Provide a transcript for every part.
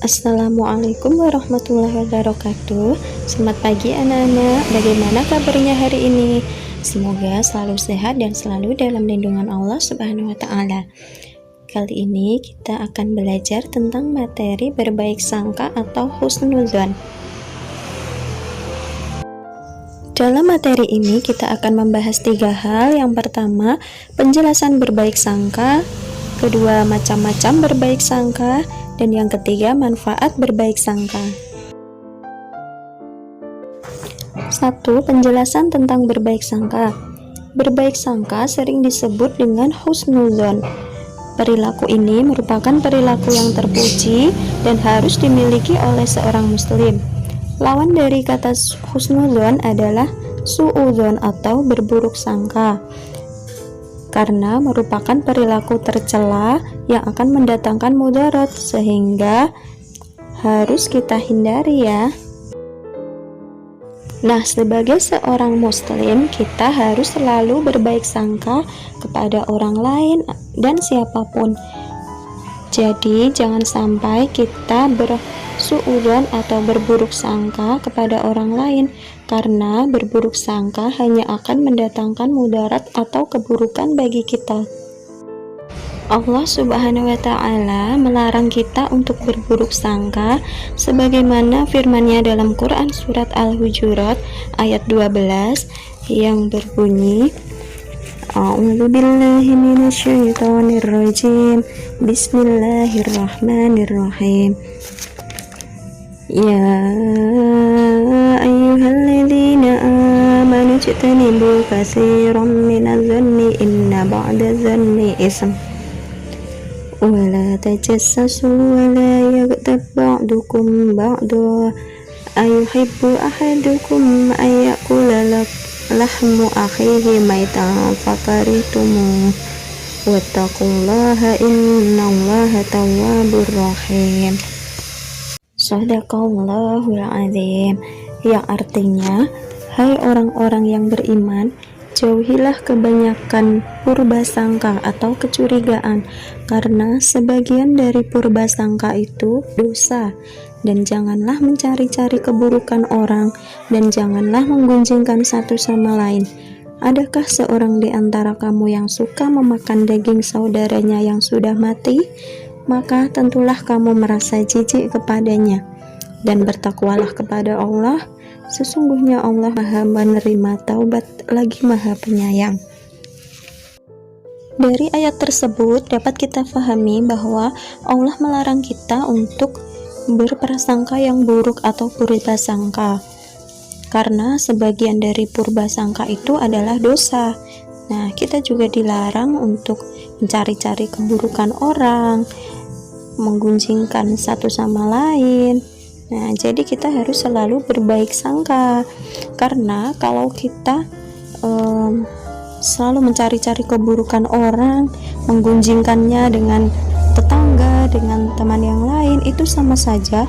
Assalamualaikum warahmatullahi wabarakatuh. Selamat pagi anak-anak. Bagaimana kabarnya hari ini? Semoga selalu sehat dan selalu dalam lindungan Allah Subhanahu wa taala. Kali ini kita akan belajar tentang materi berbaik sangka atau husnudzon. Dalam materi ini kita akan membahas 3 hal. Yang pertama, penjelasan berbaik sangka, kedua, macam-macam berbaik sangka, dan yang ketiga, manfaat berbaik sangka. 1. Penjelasan tentang berbaik sangka. Berbaik sangka sering disebut dengan husnudzon. Perilaku ini merupakan perilaku yang terpuji dan harus dimiliki oleh seorang muslim. Lawan dari kata husnudzon adalah suudzon atau berburuk sangka, karena merupakan perilaku tercela yang akan mendatangkan mudarat, sehingga harus kita hindari ya. Nah, sebagai seorang muslim, kita harus selalu berbaik sangka kepada orang lain dan siapapun. Jadi, jangan sampai kita bersuudzon atau berburuk sangka kepada orang lain, karena berburuk sangka hanya akan mendatangkan mudarat atau keburukan bagi kita. Allah Subhanahu wa taala melarang kita untuk berburuk sangka sebagaimana firman-Nya dalam Quran surat Al-Hujurat ayat 12 yang berbunyi, A'udzu billahi minasyaitonir rajim. Bismillahirrahmanirrahim. Ya ayyuhalladzina amanu ijtanibu katsiran minadh-dhanni inna ba'dadh-dhanni ism. Wa la tajassasu wa la yaghtab ba'dukum ba'da ayuhibbu ahadukum ayyakula lahmu akhihi maitan fakaritumu wattaqullaha innallaha tawwabur rahim. Shadaqallahul azim, yang artinya, hai orang-orang yang beriman, jauhilah kebanyakan purbasangka atau kecurigaan, karena sebagian dari purbasangka itu dosa. Dan janganlah mencari-cari keburukan orang, dan janganlah menggunjingkan satu sama lain. Adakah seorang di antara kamu yang suka memakan daging saudaranya yang sudah mati? Maka tentulah kamu merasa jijik kepadanya. Dan bertakwalah kepada Allah, sesungguhnya Allah Maha menerima taubat lagi Maha penyayang. Dari ayat tersebut dapat kita fahami bahwa Allah melarang kita untuk berprasangka yang buruk atau purbasangka, karena sebagian dari purbasangka itu adalah dosa. Nah, kita juga dilarang untuk mencari-cari keburukan orang, menggunjingkan satu sama lain. Nah, jadi kita harus selalu berbaik sangka, karena kalau kita selalu mencari-cari keburukan orang, menggunjingkannya dengan tetangga, dengan teman yang lain, itu sama saja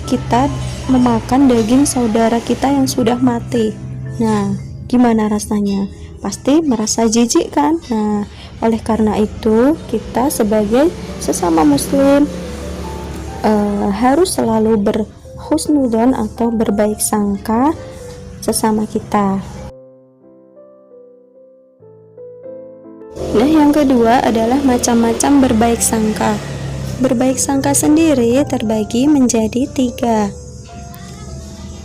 kita memakan daging saudara kita yang sudah mati. Nah, gimana rasanya? Pasti merasa jijik kan? Nah, oleh karena itu kita sebagai sesama muslim harus selalu berhusnudzon atau berbaik sangka sesama kita. Nah, yang kedua adalah macam-macam berbaik sangka. Berbaik sangka sendiri terbagi menjadi 3.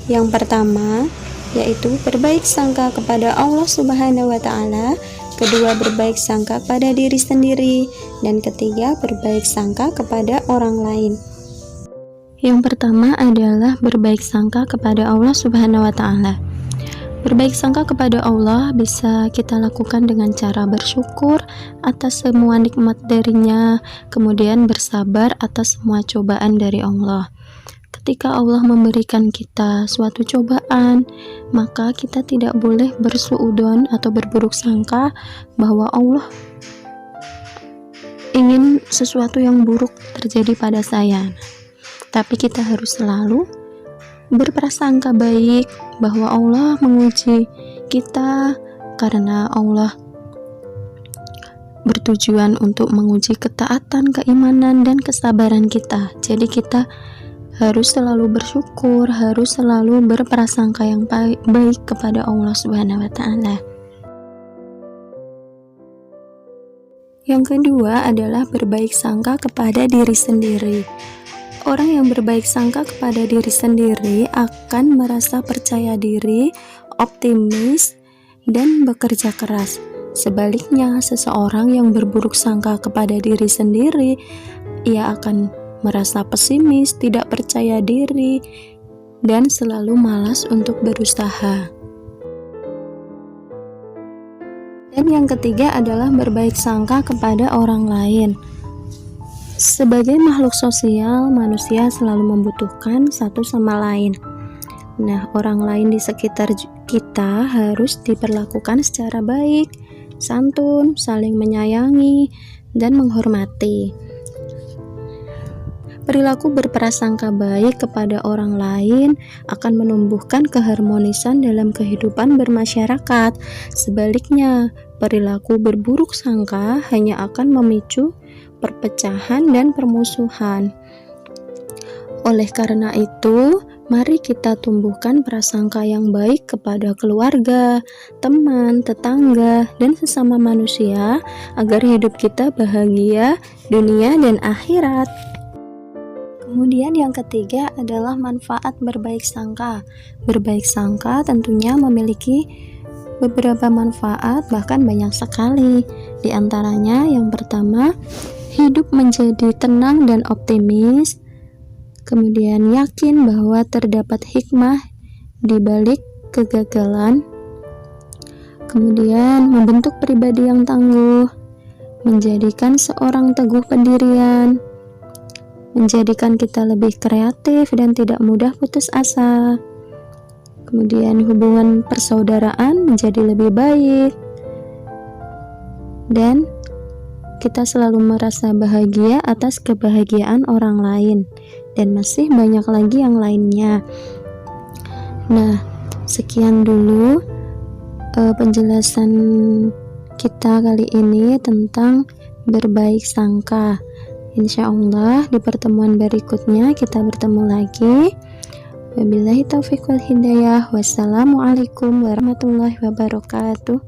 Yang pertama yaitu berbaik sangka kepada Allah Subhanahu wa taala, kedua berbaik sangka pada diri sendiri, dan ketiga berbaik sangka kepada orang lain. Yang pertama adalah berbaik sangka kepada Allah Subhanahu wa taala. Berbaik sangka kepada Allah bisa kita lakukan dengan cara bersyukur atas semua nikmat darinya, kemudian bersabar atas semua cobaan dari Allah. Ketika Allah memberikan kita suatu cobaan, maka kita tidak boleh bersuudzon atau berburuk sangka bahwa Allah ingin sesuatu yang buruk terjadi pada saya. Tapi kita harus selalu berprasangka baik bahwa Allah menguji kita, karena Allah bertujuan untuk menguji ketaatan, keimanan, dan kesabaran kita. Jadi kita harus selalu bersyukur, harus selalu berprasangka yang baik kepada Allah Subhanahu wa Ta'ala. Yang kedua adalah berbaik sangka kepada diri sendiri. Orang yang berbaik sangka kepada diri sendiri akan merasa percaya diri, optimis, dan bekerja keras. Sebaliknya, seseorang yang berburuk sangka kepada diri sendiri, ia akan merasa pesimis, tidak percaya diri, dan selalu malas untuk berusaha. Dan yang ketiga adalah berbaik sangka kepada orang lain. Sebagai makhluk sosial, manusia selalu membutuhkan satu sama lain. Nah, orang lain di sekitar kita harus diperlakukan secara baik, santun, saling menyayangi, dan menghormati. Perilaku berprasangka baik kepada orang lain akan menumbuhkan keharmonisan dalam kehidupan bermasyarakat. Sebaliknya, perilaku berburuk sangka hanya akan memicu perpecahan dan permusuhan. Oleh karena itu, mari kita tumbuhkan prasangka yang baik kepada keluarga, teman, tetangga, dan sesama manusia agar hidup kita bahagia dunia dan akhirat. Kemudian yang ketiga adalah manfaat berbaik sangka. Berbaik sangka tentunya memiliki beberapa manfaat, bahkan banyak sekali. Di antaranya yang pertama, hidup menjadi tenang dan optimis. Kemudian yakin bahwa terdapat hikmah di balik kegagalan. Kemudian membentuk pribadi yang tangguh, menjadikan seorang teguh pendirian, menjadikan kita lebih kreatif dan tidak mudah putus asa. Kemudian hubungan persaudaraan menjadi lebih baik, dan kita selalu merasa bahagia atas kebahagiaan orang lain, dan masih banyak lagi yang lainnya. Nah, sekian dulu penjelasan kita kali ini tentang berbaik sangka. Insya Allah di pertemuan berikutnya kita bertemu lagi. Wabillahi taufiq wal hidayah. Wassalamualaikum warahmatullahi wabarakatuh.